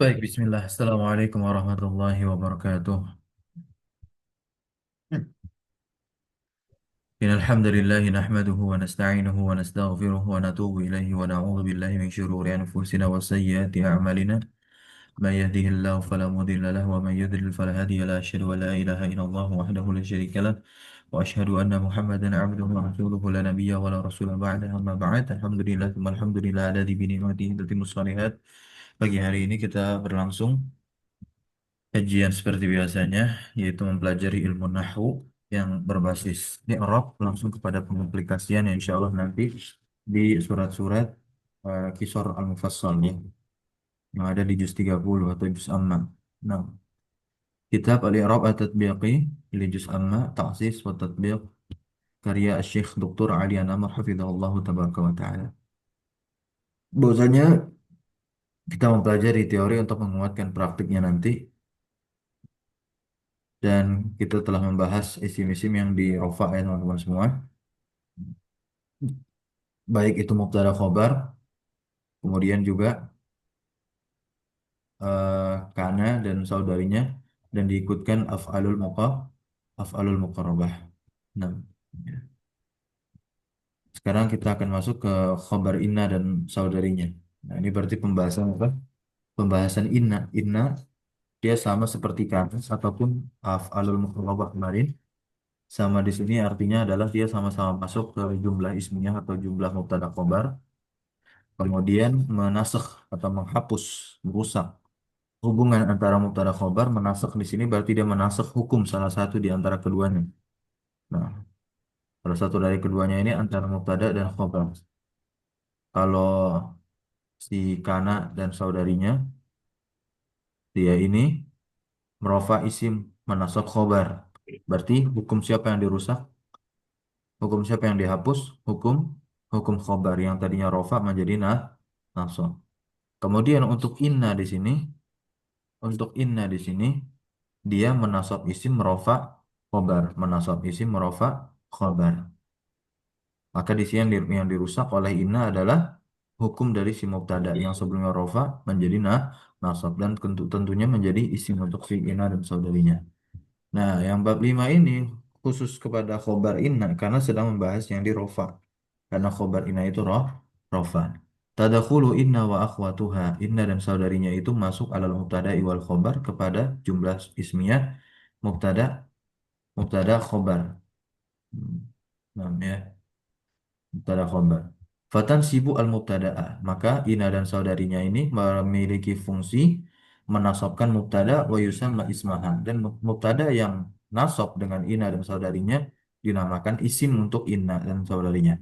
Baik, bismillah. Assalamualaikum warahmatullahi wabarakatuh. Innal hamdalillah nahmaduhu wa nasta'inuhu wa nastaghfiruh wa natubu ilayhi wa na'udzu billahi min shururi anfusina wa sayyiati a'malina. Man yahdihillahu fala mudilla lahu wa man yudlil fala hadiya lahu. Asyhadu an la ilaha illallah wahdahu la syarika lah wa asyhadu anna Muhammadan 'abduhu wa rasuluhu la nabiyya wa la rasula ba'dahu. Amma ba'd. Alhamdulillah, tsumma alhamdulillah alladzi bi ni'matihi tatimmu shalihat. Pagi hari ini kita berlangsung kajian seperti biasanya, yaitu mempelajari ilmu nahwu yang berbasis i'rab langsung kepada pengaplikasian yang insya Allah nanti di surat-surat Qisar Al-Mufassal ya, yang ada di juz 30 atau juz amma. Nah, kitab Al-I'rab At-Tatbiqi li juz amma, Ta'sis wa Tatbiq, karya Syekh Dr. Ali Anamar hafizahullah tabaraka wa ta'ala. Bahwasanya kita mempelajari teori untuk menguatkan praktiknya nanti, dan kita telah membahas isim-isim yang di rofa ya teman-teman semua, baik itu mubtada khobar, kemudian juga kana dan saudarinya, dan diikutkan af'alul muqarrabah. Nah, ya. Sekarang kita akan masuk ke khobar inna dan saudarinya. Nah, ini berarti pembahasan apa? Pembahasan inna. Inna dia sama seperti kana ataupun af'alul muqarrabah kemarin. Sama di sini artinya adalah dia sama-sama masuk ke jumlah ismiyah atau jumlah mubtada khobar, kemudian menasakh atau menghapus, merusak hubungan antara mubtada khobar. Menasakh di sini berarti dia menasakh hukum salah satu di antara keduanya. Nah, salah satu dari keduanya ini antara mubtada dan khobar. Kalau si kana dan saudarinya, dia ini merofa isim, menasakh khobar. Berarti hukum siapa yang dirusak? Hukum siapa yang dihapus? Hukum hukum khobar yang tadinya rofa menjadi nasab. Kemudian untuk inna di sini dia menasab isim merofa khobar, menasab isim merofa khobar. Maka di sini yang dirusak oleh inna adalah hukum dari si mubtada yang sebelumnya rofa menjadi nasab, dan tentunya menjadi isim untuk si inna dan saudarinya. Nah, yang bab 5 ini khusus kepada khobar inna karena sedang membahas yang di rofa. Karena khobar inna itu rofa. Tadakhulu inna wa akhwatuha. Inna dan saudarinya itu masuk alal mubtada wal khobar kepada jumlah ismiyah mubtada mubtada khobar. Hmm. Nah, ya, mubtada khobar. Fatan sibu al mubtada'a. Maka ina dan saudarinya ini memiliki fungsi menasabkan mubtada wa yusamma ismahan, dan mubtada yang nasab dengan ina dan saudarinya dinamakan isim untuk ina dan saudarinya.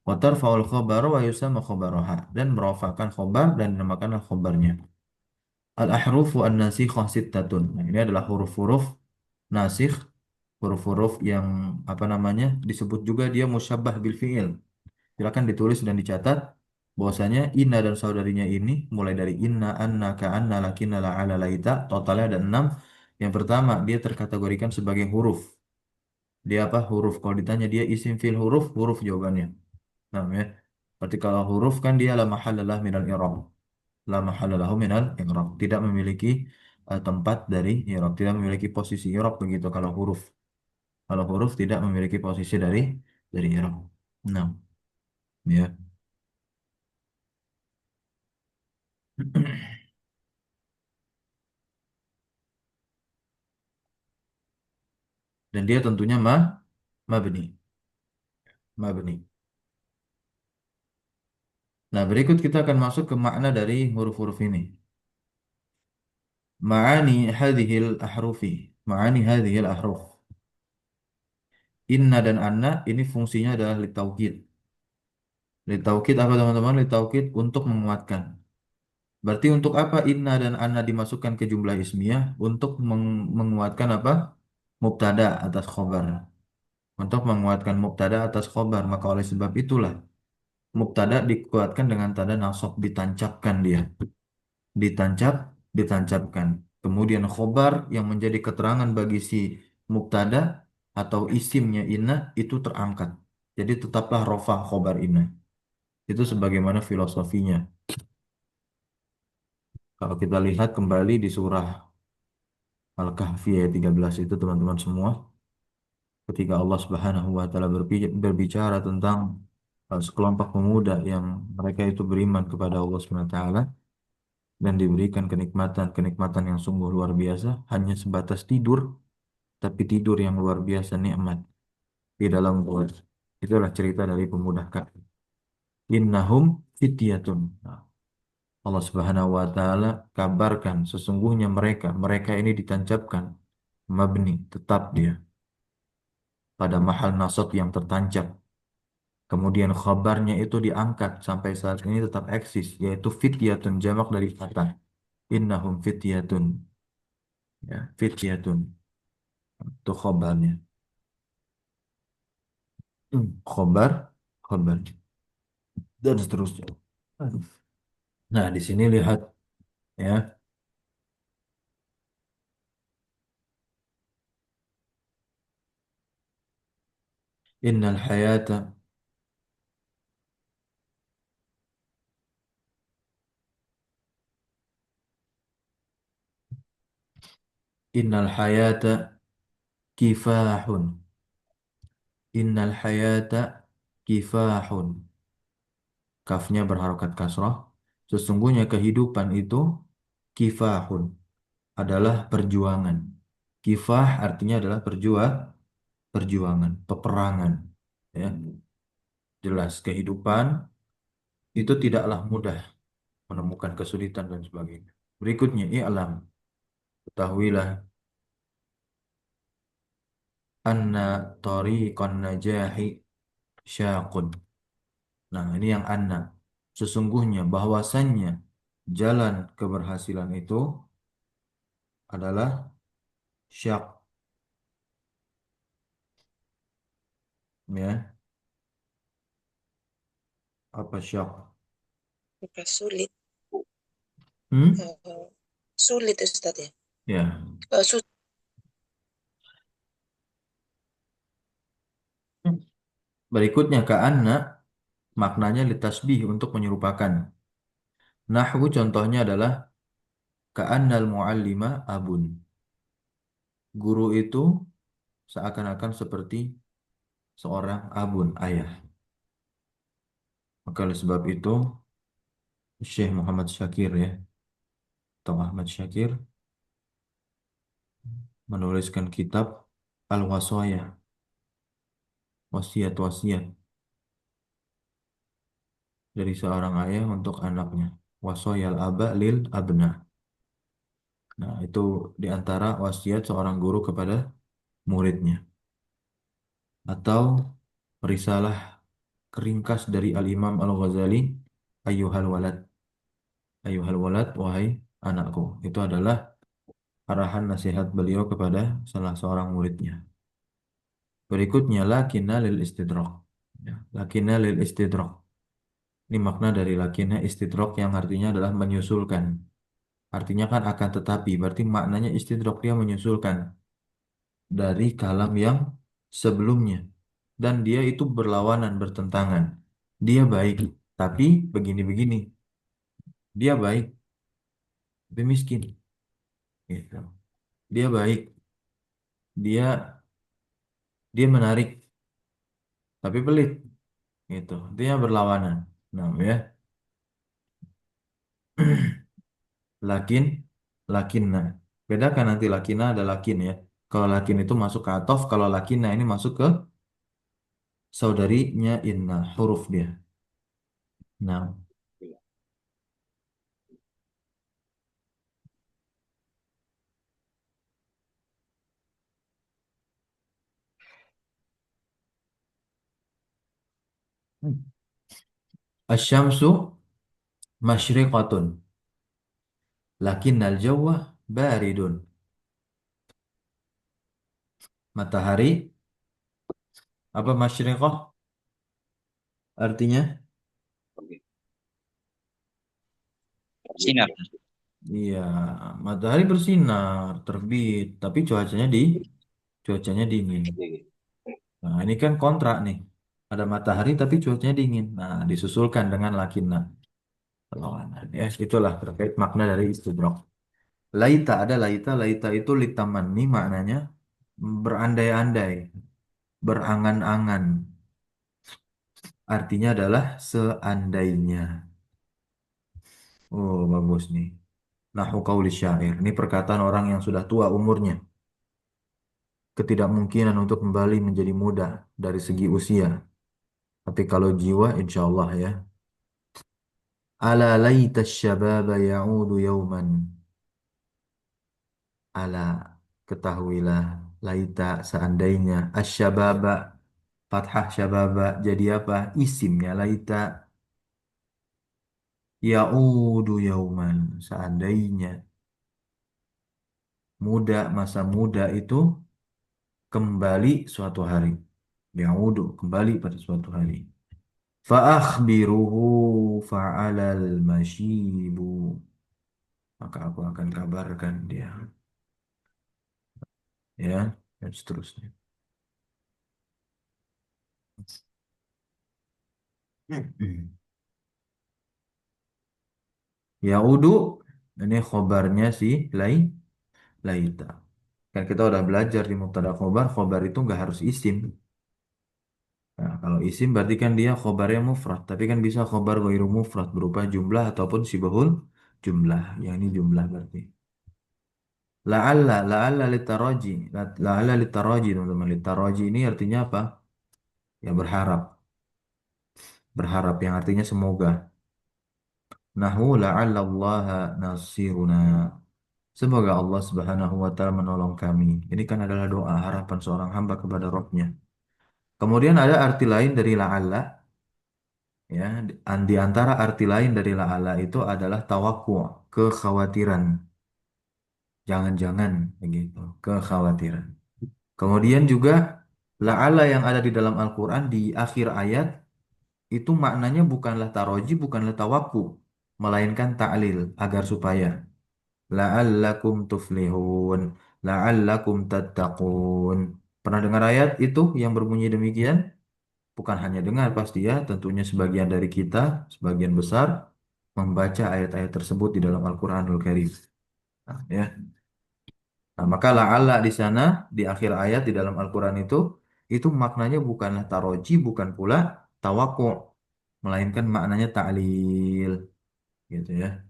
Wa tarfa'ul khobar wa yusamma khobaroha, dan merafakan khobar dan dinamakan khobarnya. Al ahrufu an nasikhah sittatun. Nah, ini adalah huruf-huruf nasikh, huruf-huruf yang apa namanya disebut juga dia musyabbah bil fi'il. Silakan ditulis dan dicatat bahwasanya inna dan saudarinya ini mulai dari inna, anna, ka'anna, lakinna, la'ala, laita, totalnya ada 6. Yang pertama, dia terkategorikan sebagai huruf. Dia apa? Huruf. Kalau ditanya dia isim fil huruf, huruf jawabannya. Nah, ya. Berarti kalau huruf kan dia la mahallalah minal i'rab. La mahallalahu minal i'rab. Tidak memiliki tempat dari i'rab, tidak memiliki posisi i'rab begitu kalau huruf. Kalau huruf tidak memiliki posisi dari i'rab. Nah, ya. Dan dia tentunya mabni, mabni. Nah, berikut kita akan masuk ke makna dari huruf-huruf ini. Ma'ani hadhil ahrufi. Ma'ani hadhil ahruf. Inna dan anna ini fungsinya adalah litaukid. Litaukid apa teman-teman? Litaukid untuk menguatkan. Berarti untuk apa inna dan anna dimasukkan ke jumlah ismiyah? Untuk menguatkan apa? Mubtada atas khobar. Untuk menguatkan mubtada atas khobar. Maka oleh sebab itulah mubtada dikuatkan dengan tanda nasab, ditancapkan dia. Ditancap, ditancapkan. Kemudian khobar yang menjadi keterangan bagi si mubtada atau isimnya inna itu terangkat. Jadi tetaplah rofa khobar inna. Itu sebagaimana filosofinya. Kalau kita lihat kembali di surah Al-Kahfi ayat 13 itu teman-teman semua, ketika Allah Subhanahu wa taala berbicara tentang sekelompok pemuda yang mereka itu beriman kepada Allah Subhanahu wa taala dan diberikan kenikmatan-kenikmatan yang sungguh luar biasa, hanya sebatas tidur, tapi tidur yang luar biasa nikmat di dalam gua. Itulah cerita dari pemuda kafir. Innahum fityatun. Nah, Allah Subhanahu wa taala kabarkan sesungguhnya mereka ini ditancapkan mabni, tetap dia pada mahal nasab yang tertancap. Kemudian khabarnya itu diangkat sampai saat ini tetap eksis, yaitu fityatun, jamak dari kata innahum fityatun. Ya, fityatun itu khabarnya. Khabar, khabar dan seterusnya. Nah, di sini lihat ya, innal hayata innal hayata kifahun. Innal hayata kifahun. Kafnya berharokat kasrah. Sesungguhnya kehidupan itu kifahun, adalah perjuangan. Kifah artinya adalah perjuangan, peperangan. Ya, jelas kehidupan itu tidaklah mudah, menemukan kesulitan dan sebagainya. Berikutnya, i'lam, ketahuilah anna tariqan najahi syaqun. Nah, ini yang anna. Sesungguhnya bahwasannya jalan keberhasilan itu adalah syak, ya. Apa syak? Bukan sulit. Hmm? Eh, sulit Ustaz ya. Ya. Susah. Berikutnya ke anna maknanya litasbih untuk menyerupakan. Nahwu contohnya adalah ka'annal muallima abun. Guru itu seakan-akan seperti seorang abun, ayah. Maka oleh sebab itu Syekh Muhammad Syakir ya, atau Ahmad Syakir menuliskan kitab Al-Wasaya, wasiat-wasiat dari seorang ayah untuk anaknya. Wasayal aba lil abna. Nah, itu diantara wasiat seorang guru kepada muridnya. Atau risalah keringkas dari Al-Imam Al-Ghazali, Ayyuhal walad. Ayyuhal walad, wahai anakku. Itu adalah arahan nasihat beliau kepada salah seorang muridnya. Berikutnya, lakinna lil istidrak. Ya, lakinna lil istidrak. Ini makna dari lakinna istidrak yang artinya adalah menyusulkan. Artinya kan akan tetapi, berarti maknanya istidrak dia menyusulkan dari kalam yang sebelumnya. Dan dia itu berlawanan, bertentangan. Dia baik, tapi begini-begini. Dia baik, tapi miskin. Gitu. Dia baik, dia dia menarik, tapi pelit. Gitu. Dia berlawanan. Nah, ya. Lakin, lakinna. Bedakan nanti lakinna ada lakin ya. Kalau lakin itu masuk ke atof, kalau lakinna ini masuk ke saudarinya inna, huruf dia. Nah, asyamsu masyriqatun, lakinnal jawwa baridun. Matahari, apa masyriqah artinya? Sinar. Iya, matahari bersinar, terbit, tapi cuacanya dingin. Nah, ini kan kontrak nih. Ada matahari tapi cuacanya dingin. Nah, disusulkan dengan lakinna. Perlawanan. Ya, itulah terkait makna dari istidrak. Laita ada laita, laita itu litamani maknanya berandai-andai, berangan-angan. Artinya adalah seandainya. Oh, bagus nih. Nahu qauli syair. Ini perkataan orang yang sudah tua umurnya. Ketidakmungkinan untuk kembali menjadi muda dari segi usia. Tapi kalau jiwa, insya Allah ya. Ala laita syababa ya'udu yauman. Ala, ketahuilah. Laita, seandainya. Asyababa, fathah syababa. Jadi apa? Isimnya laita. Ya'udu yauman. Seandainya. Muda, masa muda itu kembali suatu hari. Ya'udu, kembali pada suatu hari. Fa'akhbiruhu fa'alal masyibu. Maka aku akan kabarkan dia. Ya, dan seterusnya. Hmm. Ya'udu, ini khobarnya si laita. Kan kita udah belajar di mubtada khobar, khobar itu nggak harus isim. Nah, kalau isim berarti kan dia khobarnya mufrad. Tapi kan bisa khobar ghairu mufrad berupa jumlah ataupun sibahul jumlah. Yang ini jumlah berarti. La'alla litaraji. La'alla litaraji teman-teman. Litaraji ini artinya apa? Ya berharap. Berharap yang artinya semoga. Nahu la'allallaha nasiruna. Semoga Allah Subhanahu wa taala menolong kami. Ini kan adalah doa harapan seorang hamba kepada Rabb-Nya. Kemudian ada arti lain dari la'alla, ya. Di antara arti lain dari la'alla itu adalah tawakku, kekhawatiran. Jangan-jangan begitu, kekhawatiran. Kemudian juga la'alla yang ada di dalam Al-Qur'an di akhir ayat itu maknanya bukanlah taroji, bukanlah tawakku, melainkan ta'lil agar supaya la'allakum tuflihun, la'allakum tattaqun. Pernah dengar ayat itu yang berbunyi demikian? Bukan hanya dengar pasti ya, tentunya sebagian dari kita, sebagian besar membaca ayat-ayat tersebut di dalam Al-Qur'anul Karim. Nah, ya. Nah, maka la'alla di sana di akhir ayat di dalam Al-Qur'an itu maknanya bukanlah taroji, bukan pula tawakku, melainkan maknanya ta'lil gitu ya.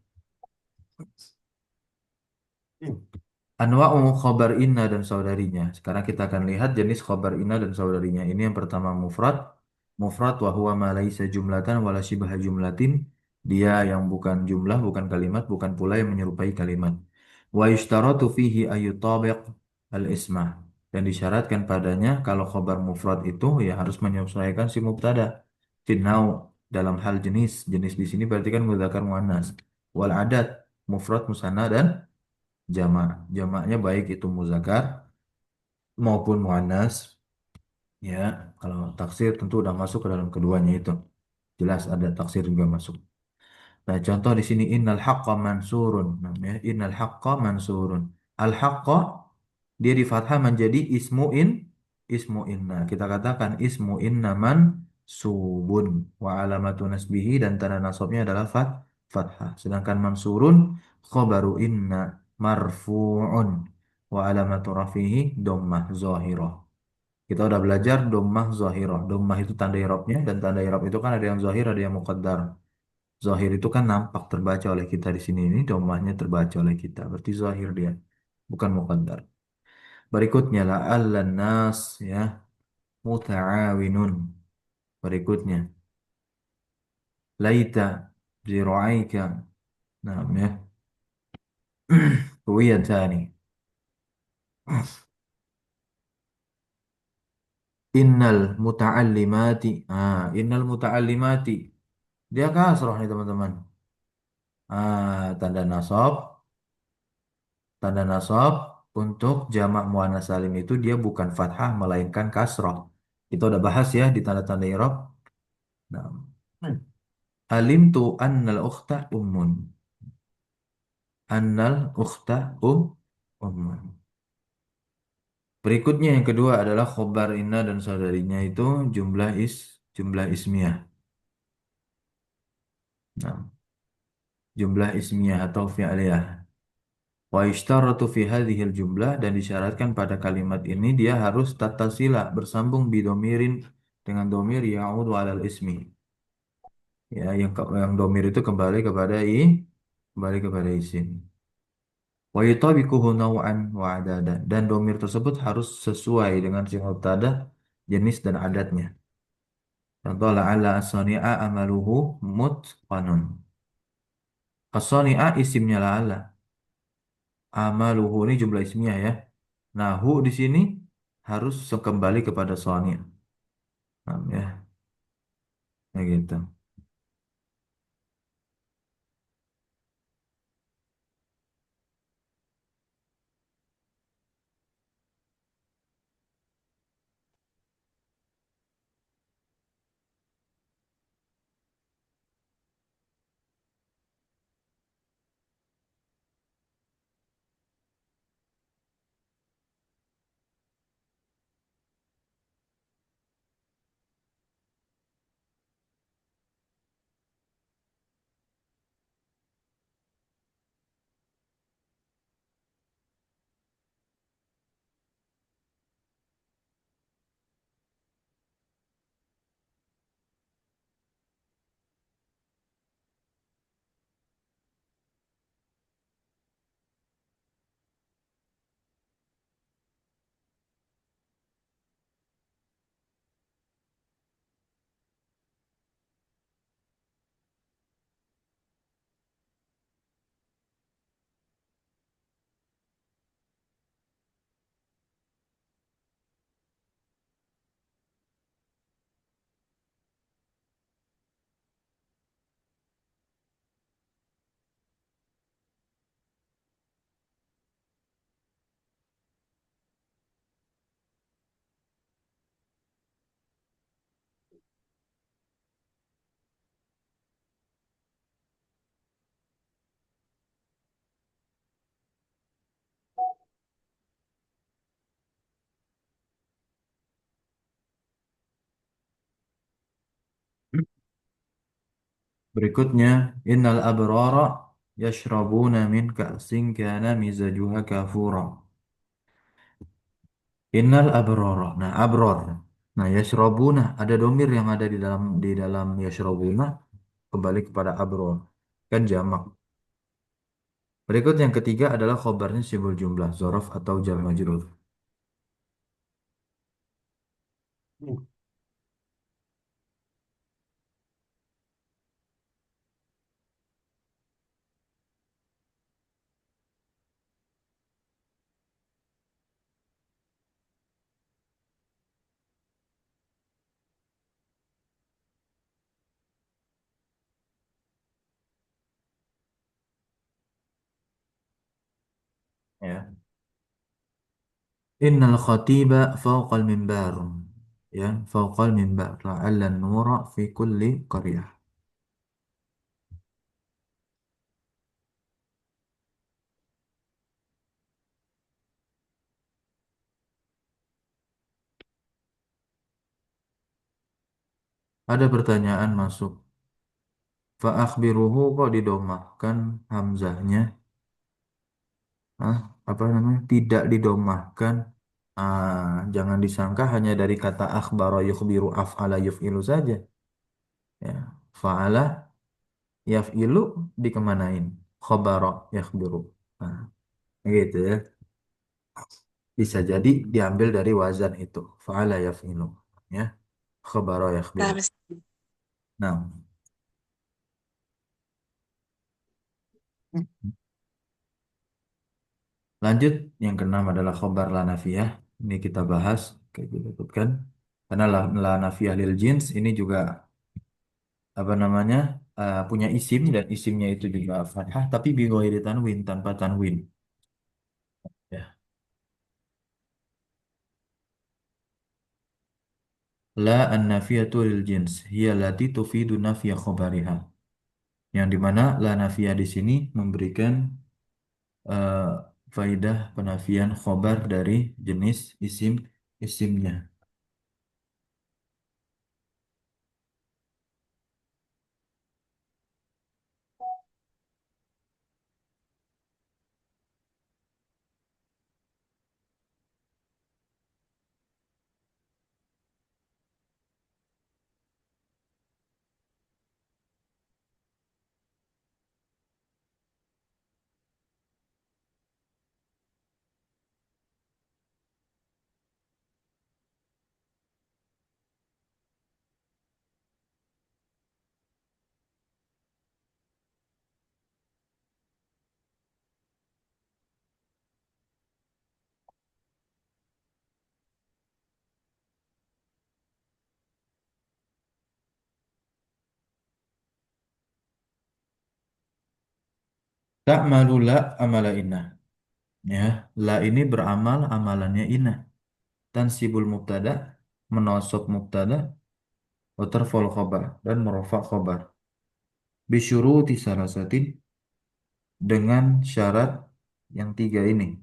Anwa'u khobar inna dan saudarinya. Sekarang kita akan lihat jenis khobar inna dan saudarinya. Ini yang pertama mufrad. Mufrad wa huwa ma laisa jumlatan wala shibha jumlatin. Dia yang bukan jumlah, bukan kalimat, bukan pula yang menyerupai kalimat. Wa yushtaratu fihi ayutabiq al-ismah. Dan disyaratkan padanya kalau khobar mufrad itu ya harus menyesuaikan si mubtada. Finnau dalam hal jenis. Jenis di sini berarti kan mudzakkar muannas. Wal adat mufrad musanna dan jamak. Jamaknya baik itu muzakkar maupun muannas. Ya, kalau taksir tentu udah masuk ke dalam keduanya itu. Jelas ada taksir juga masuk. Nah, contoh di sini innal haqqa mansurun. Namanya innal haqqa mansurun. Al haqqa dia di fathah menjadi ismu inna. Kita katakan ismu inna mansubun wa alamatu nasbihi dan tanda nasabnya adalah fathah. Sedangkan mansurun khabaru inna marfu'un wa alamatu rafihi dhammah zahirah. Kita udah belajar dhammah zahirah. Dhammah itu tanda i'rabnya dan tanda i'rab itu kan ada yang zahir, ada yang muqaddar. Zahir itu kan nampak terbaca oleh kita di sini, ini dhammahnya terbaca oleh kita. Berarti zahir dia, bukan muqaddar. Berikutnya la nas ya muta'awinun. Berikutnya laita zira'aika. Nah, ya. Kemudian tani. Innal muta'allimati. Innal muta'allimati. Dia kasroh nih teman-teman. Tanda nasab, tanda nasab untuk jamak muannas salim itu dia bukan fathah melainkan kasroh. Kita udah bahas ya di tanda-tanda i'rab. Nah, alimtu annal ukhta ummun. Annal ukhta ummun. Berikutnya yang kedua adalah khobar inna dan saudarinya itu jumlah ismiyah. Nah, jumlah ismiyah atau fi'liyah. Wa ishtaratu fi hadhil jumlah dan disyaratkan pada kalimat ini dia harus tatasila bersambung bidomirin dengan domir ya'udu alal ismi. Ya, yang domir itu kembali kepada isim. Wa yutabiquhu naw'an wa adadan dan domir tersebut harus sesuai dengan si mubtada, jenis dan adatnya. Contoh la'alla as-sani'a amaluhu mutqanun. As-sani'a isimnya la'alla. Amaluhu ini jumlah ismiyah ya. Nah, hu di sini harus kembali kepada sani'. Paham ya, ya gitu. Berikutnya, innal abrara yashrabuna min ka'sin kana mizajuha kafura. Innal abrara. Nah, abror. Nah, yashrabuna ada domir yang ada di dalam yashrabuna kembali kepada abror. Kan jamak. Berikut yang ketiga adalah khobarnya simbol jumlah, zorof atau jar majrur. Ya. Innal khatiba fawqal mimbar. Ya, fawqal mimbar. La'alla nura fi kulli qaryah. Ada pertanyaan masuk. Fa'akhbiruhu kok didomahkan hamzahnya? Ah, apa namanya? Tidak didomahkan. Jangan disangka hanya dari kata akhbara yukhbiru af'ala yuf'ilu saja. Ya. Fa'ala yaf'ilu dikemanain? Khabara yakhbiru. Nah, gitu ya. Bisa jadi diambil dari wazan itu. Fa'ala yaf'ilu. Ya. Khabara yakhbiru. Paham. Nah, lanjut yang keenam adalah khobar la nafiyah. Ini kita bahas kayak disebutkan. Karena la nafiyah lil jins ini juga apa namanya? Punya isim dan isimnya itu juga fathah tapi bi ghairi tanwin tanpa tanwin. Ya. La an-nafiyatu lil jins hiya allati tufidu nafya khobariha. Yang dimana la nafiyah di sini memberikan eh, faidah penafian khobar dari jenis isimnya. Ta'malu la amala inna. Ya, la ini beramal amalannya inna. Tansibul mubtada, menosop mubtada, wa tarfa'ul khabar dan merofa khabar. Bisyuruti salasatin, dengan syarat yang tiga ini.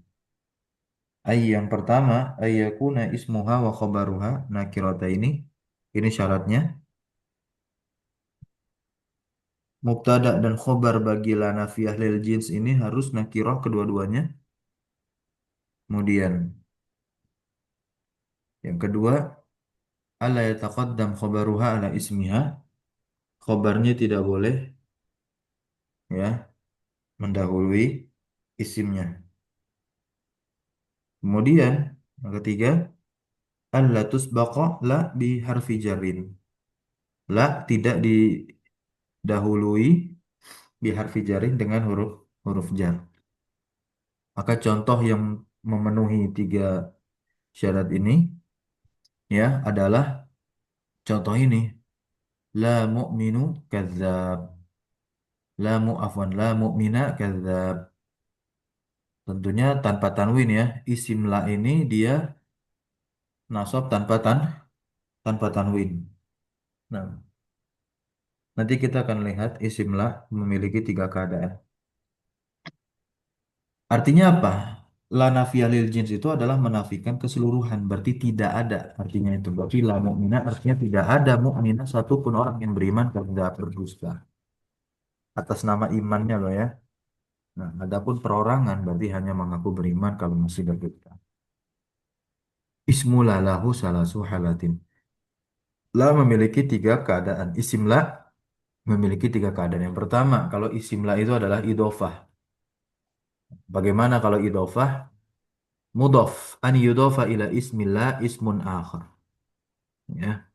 Yang pertama, ayyakuna ismuha wa khabaruha nakirata ini. Ini syaratnya. Mubtada dan khobar bagi la nafiyah lil jins ini harus nakirah kedua-duanya. Kemudian yang kedua, alla yataqaddam khobaruha ala ismiha. Khobarnya tidak boleh ya mendahului isimnya. Kemudian yang ketiga, alla tusbaqa la bi harfi jarrin. La tidak didahului bi harfi jarrin dengan huruf huruf jar. Maka contoh yang memenuhi tiga syarat ini ya adalah contoh ini. La mu'minu kadzab. La mu'mina kadzab. Tentunya tanpa tanwin ya. Isim la ini dia nasab tanpa tanwin. Nah, nanti kita akan lihat isim la memiliki tiga keadaan. Artinya apa? La nafiyah lil jins itu adalah menafikan keseluruhan, berarti tidak ada. Artinya itu berarti la mu'mina artinya tidak ada mukminah satupun orang yang beriman kadzab berdusta. Atas nama imannya loh ya. Nah, adapun perorangan berarti hanya mengaku beriman kalau masih berdusta. Ismula lahu salasu halatin. La memiliki tiga keadaan. Isim la memiliki tiga keadaan. Yang pertama, kalau isim la itu adalah idofah. Bagaimana kalau idofah? Mudof. An yudofa ila ismillah ismun akhar. Ya.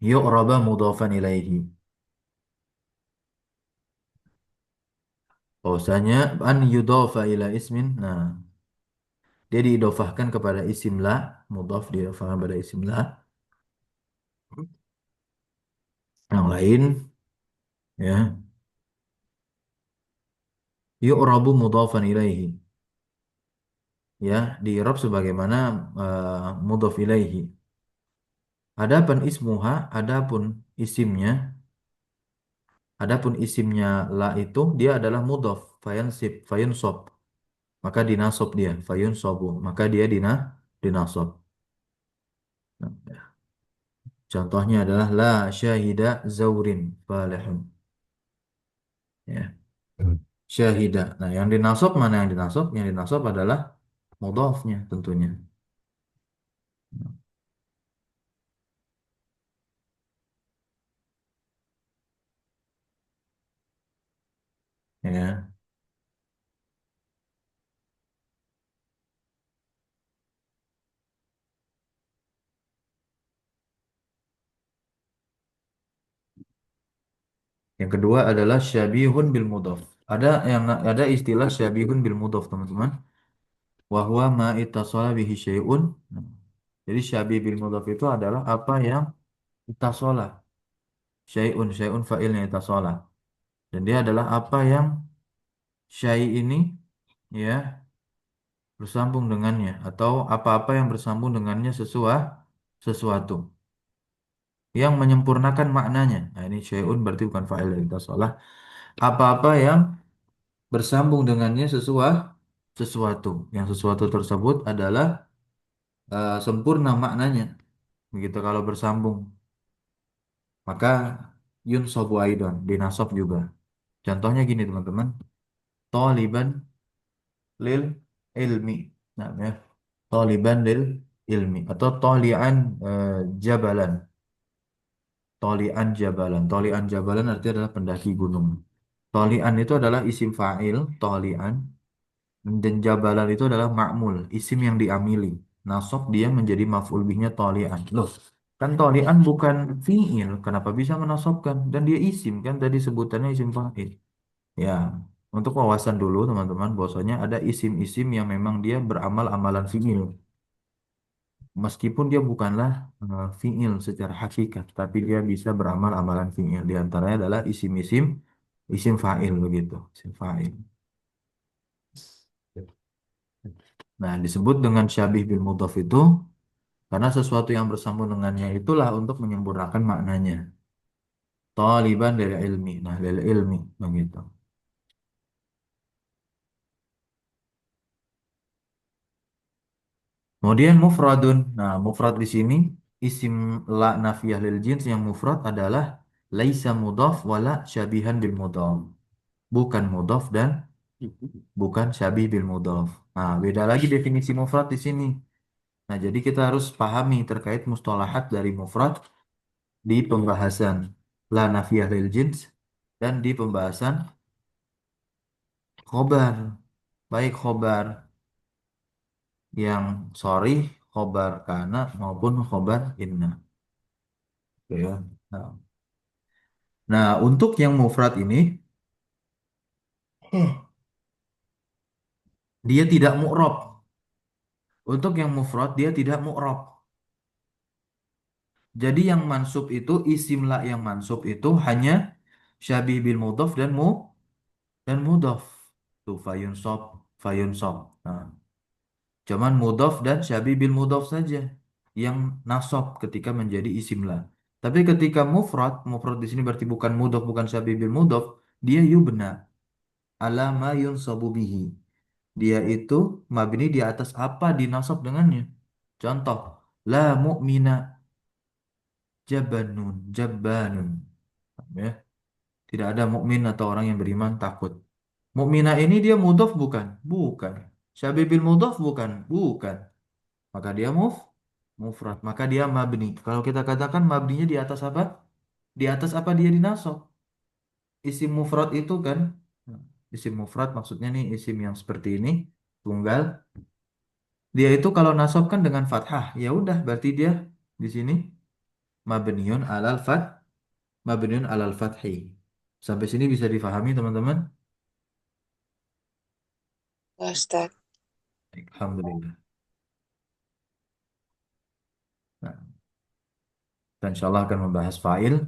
Yu'raba mudofan ilaihi. Bahwasanya an yudofa ila ismin. Nah, dia diidofahkan kepada isim la. Mudof diidofahkan kepada isim la. Yang lain, ya. Yu'rabu mudofan ilaihi. Ya, di i'rab sebagaimana mudhof ilaihi. Adapun ismuha, adapun isimnya la itu dia adalah mudhof, fayansib, fayunsob. Maka dinasob dia, fayunsobu, maka dia dinasob. Nah, contohnya adalah la syahida zaurin falihun. Ya, syahida. Nah, yang dinasob mana yang dinasob? Yang dinasob adalah mudhofnya tentunya. Ya. Yang kedua adalah syabihun bil mudhaf. Ada istilah syabihun bil mudhaf, teman-teman. Wa huwa ma ittasala bihi syai'un. Nah, jadi syabih bil mudhaf itu adalah apa yang ittasala. Syai'un fa'ilnya ittasala. Dan dia adalah apa yang syai' ini ya bersambung dengannya atau apa-apa yang bersambung dengannya sesuatu yang menyempurnakan maknanya. Nah, ini syai'un berarti bukan fa'il yang ittasala. Apa-apa yang bersambung dengannya sesuatu. Yang sesuatu tersebut adalah sempurna maknanya. Begitu kalau bersambung, maka yun sobu aidon, dinasab juga. Contohnya gini teman-teman, taliban lil ilmi. Nah, ya. Taliban lil ilmi atau tolian jabalan. Tolian jabalan. Tolian jabalan artinya adalah pendaki gunung. Tolian itu adalah isim fa'il, tolian. Dan jabalan itu adalah ma'mul, isim yang diamili. Nasab dia menjadi maf'ul bihnya tolian. Loh, kan tolian bukan fi'il, kenapa bisa menasabkan? Dan dia isim kan tadi sebutannya isim fa'il. Ya, untuk wawasan dulu teman-teman, bahwasanya ada isim-isim yang memang dia beramal amalan fi'il. Meskipun dia bukanlah fi'il secara hakikat, tapi dia bisa beramal amalan fi'il. Di antaranya adalah isim-isim Isim fa'il begitu, isim fa'il. Nah, disebut dengan syabih bil mudhaf itu karena sesuatu yang bersambung dengannya itulah untuk menyempurnakan maknanya. Taliban dari ilmi. Nah, dari ilmi begitu. Kemudian mufradun. Nah, mufrad di sini isim la nafiyah lil jins yang mufrad adalah laisa mudhaf wala syabihan bil mudhaf. Bukan mudhaf dan bukan syabih bil mudhaf. Nah, beda lagi definisi mufrad di sini. Nah, jadi kita harus pahami terkait mustalahat dari mufrad di pembahasan la nafiyah lil jins dan di pembahasan khobar. Baik khobar yang sorry, khobar kana maupun khobar inna. Gitu ya. Nah, untuk yang mufrad ini dia tidak mu'rob. Untuk yang mufrad dia tidak mu'rob. Jadi yang mansub itu isim la yang mansub itu hanya syabih bil mudhaf dan mudhaf. Tuh fayun sob. Nah, cuman mudhaf dan syabih bil mudhaf saja yang nasab ketika menjadi isim la. Tapi ketika mufrad di sini berarti bukan mudhaf, bukan syabih bil mudhaf, dia yubna ala ma yunsabu bihi. Dia itu mabni di atas apa dinasab dengannya. Contoh, la mu'mina jabbanun. Ya, tidak ada mukmin atau orang yang beriman takut. Mukminah ini dia mudhaf bukan? Bukan. Syabih bil mudhaf bukan? Bukan. Maka dia mufrad. Maka dia mabni. Kalau kita katakan mabninya di atas apa? Di atas apa dia dinasab? Isim mufrad itu kan? Isim mufrad maksudnya nih isim yang seperti ini, tunggal. Dia itu kalau nasab kan dengan fathah. Ya udah, berarti dia di sini mabniun alal mabniun alal fathi. Sampai sini bisa difahami teman-teman? Ustaz. Alhamdulillah. Nah, dan insya Allah akan membahas fa'il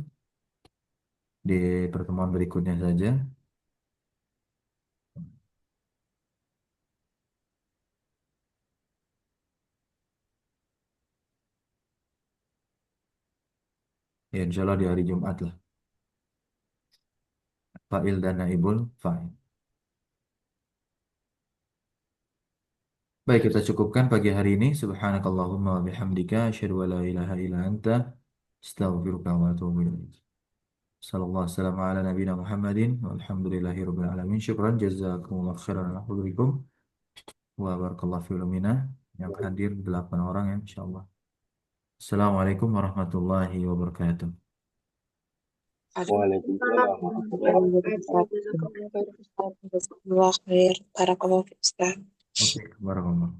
di pertemuan berikutnya saja. Ya insya Allah di hari Jumat lah. Fa'il dan naibul fa'il. Baik, kita cukupkan pagi hari ini. Subhanakallahumma wa bihamdika. Asyhadu an la ilaha illa anta. Astaghfiruka wa atubu ilaik. Sallallahu alaihi wasallam ala nabiyina Muhammadin. Walhamdulillahi rabbil alamin. Syukran jazakumullah khairan ala hudurikum. Wa barakallahu fi ulamina. Yang hadir 8 orang ya insyaallah. Assalamualaikum warahmatullahi wabarakatuh. Waalaikumsalam warahmatullahi wabarakatuh. Jazakallahu khair, Ustaz. Jazakallahu khair. Barakallahu fiik, Ustaz. Oke, barakallah.